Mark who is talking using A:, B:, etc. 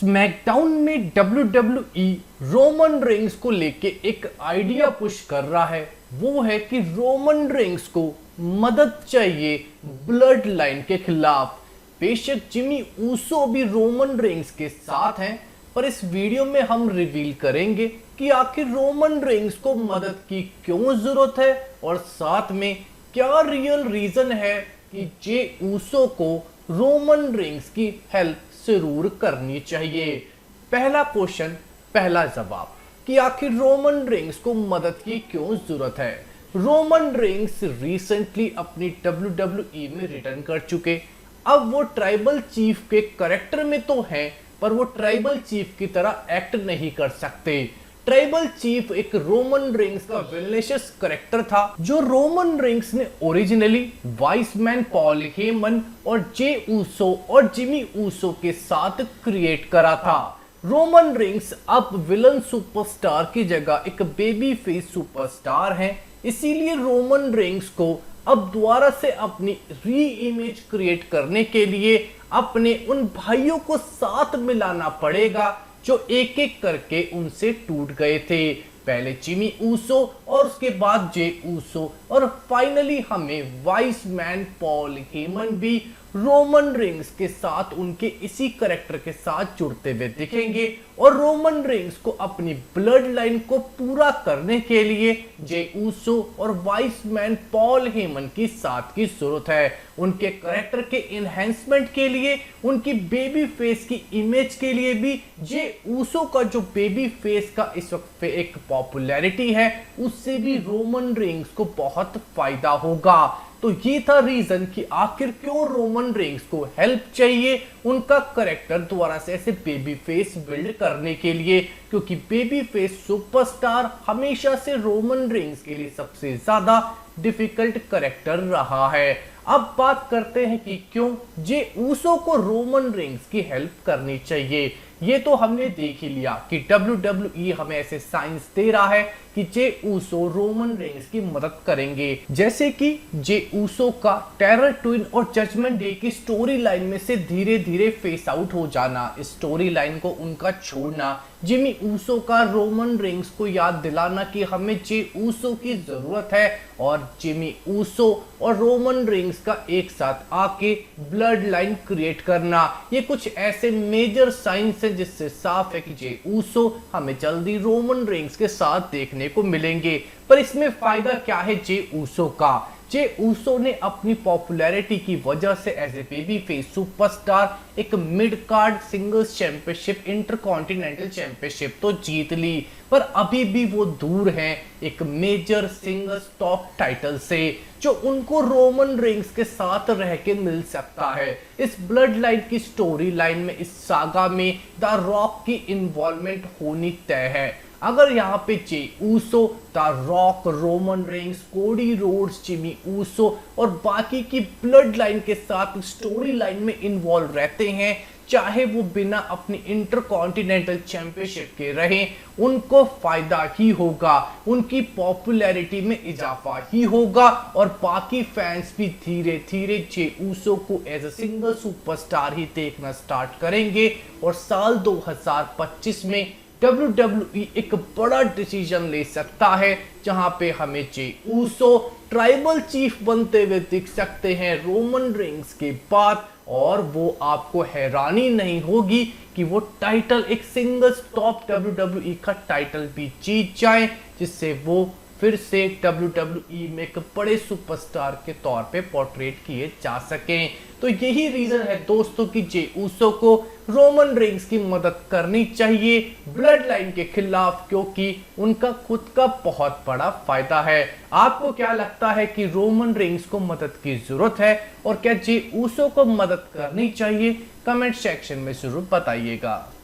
A: SmackDown में WWE Roman Reigns को लेके एक आइडिया पुश कर रहा है। वो है कि रोमन रेंस को मदद चाहिए ब्लड लाइन के खिलाफ। बेशक जिमी ऊसो भी रोमन रेंस के साथ हैं, पर इस वीडियो में हम रिवील करेंगे कि आखिर रोमन रेंस को मदद की क्यों जरूरत है और साथ में क्या रियल रीजन है कि जे ऊसो को रोमन रेंस की हेल्प जरूर करनी चाहिए। पहला क्वेश्चन, पहला जवाब कि आखिर रोमन रेंस को मदद की क्यों जरूरत है। रोमन रेंस रिसेंटली अपनी WWE में रिटर्न कर चुके। अब वो ट्राइबल चीफ के कैरेक्टर में तो हैं, पर वो ट्राइबल चीफ की तरह एक्ट नहीं कर सकते। ट्राइबल चीफ एक रोमन रेंस का विलेनियस कैरेक्टर था, जो रोमन रेंस ने ओरिजिनली वाइसमैन पॉल हेमन और जे ऊसो और जिमी ऊसो के साथ क्रिएट करा था। रोमन रेंस अब विलन सुपरस्टार की जगह एक बेबी फेस सुपरस्टार है, इसीलिए रोमन रेंस को अब दोबारा से अपनी री इमेज क्रिएट करने के लिए अपने उन भाइयों को साथ मिलाना पड़ेगा जो एक एक करके उनसे टूट गए थे। पहले जिमी ऊसो और उसके बाद जे ऊसो और फाइनली हमें वाइसमैन पॉल हेमन भी रोमन रेंस के साथ उनके इसी कैरेक्टर के साथ जुड़ते हुए दिखेंगे। और रोमन रेंस को अपनी ब्लड लाइन को पूरा करने के लिए जे ऊसो और वाइसमैन पॉल हेमन की साथ की जरूरत है। उनके कैरेक्टर के इनहेंसमेंट के लिए, उनकी बेबी फेस की इमेज के लिए भी जे ऊसो का जो बेबी फेस का इस वक्त एक पॉपुलैरिटी है, उससे भी रोमन रेंस को बहुत फायदा होगा। तो ये था रीजन कि आखिर क्यों रोमन रेंस को हेल्प चाहिए उनका कैरेक्टर दोबारा से ऐसे बेबी फेस बिल्ड करने के लिए, क्योंकि बेबी फेस सुपरस्टार हमेशा से रोमन रेंस के लिए सबसे ज्यादा डिफिकल्ट कैरेक्टर रहा है। अब बात करते हैं कि क्यों जे ऊसो को रोमन रेंस की हेल्प करनी चाहिए। ये तो हमने देख ही लिया कि WWE हमें ऐसे साइंस दे रहा है कि जे ऊसो रोमन रेंस की मदद करेंगे, जैसे कि जे ऊसो का टेरर ट्विन और जजमेंट डे की स्टोरी लाइन में से धीरे धीरे फेस आउट हो जाना, स्टोरी लाइन को उनका छोड़ना, जिमी ऊसो का रोमन रेंस को याद दिलाना कि हमें जे ऊसो की जरूरत है, और जिमी ऊसो और रोमन रेंस का एक साथ आके ब्लड लाइन क्रिएट करना। ये कुछ ऐसे मेजर साइंस हैं जिससे साफ है कि जे ऊसो हमें जल्दी रोमन रेंस के साथ देखने को मिलेंगे। पर इसमें फायदा क्या है जे ऊसो का? जे ऊसो ने अपनी पॉपुलैरिटी की वजह से as a baby face superstar एक mid card singles championship, intercontinental championship तो जीत ली, पर अभी भी वो दूर हैं एक मेजर सिंगल्स टॉप टाइटल से, जो उनको रोमन रेंस के साथ रह के मिल सकता है। इस ब्लड लाइन की स्टोरी लाइन में, इस सागा में द रॉक की इन्वॉल्वमेंट होनी तय है। अगर यहाँ पे Jey Uso, the Rock, Roman Reigns, Cody Rhodes, Jimmy Uso और बाकी की ब्लड लाइन के साथ स्टोरी लाइन में इन्वॉल्व रहते हैं, चाहे वो बिना अपनी इंटरकॉन्टिनेंटल चैंपियनशिप के रहें, उनको फायदा ही होगा, उनकी पॉपुलैरिटी में इजाफा ही होगा, और बाकी फैंस भी धीरे धीरे जे ऊसो को एज अ सिंगल सुपरस्टार ही देखना स्टार्ट करेंगे। और साल 2025 में WWE एक बड़ा डिसीजन ले सकता है, जहां पे हमें जे ऊसो ट्राइबल चीफ बनते हुए दिख सकते हैं रोमन रेंस के बाद, और वो आपको हैरानी नहीं होगी कि वो टाइटल एक सिंगल टॉप WWE का टाइटल भी जीत जाए, जिससे वो फिर से WWE में एक बड़े सुपरस्टार के तौर पे पोर्ट्रेट किए जा सकें। तो यही रीजन है दोस्तों कि जे ऊसो को रोमन रेंस की मदद करनी चाहिए ब्लड लाइन के खिलाफ, क्योंकि उनका खुद का बहुत बड़ा फायदा है। आपको क्या लगता है कि रोमन रेंस को मदद की जरूरत है, और क्या जे ऊसो को मदद करनी चाहिए? कमेंट सेक्शन में जरूर बताइएगा।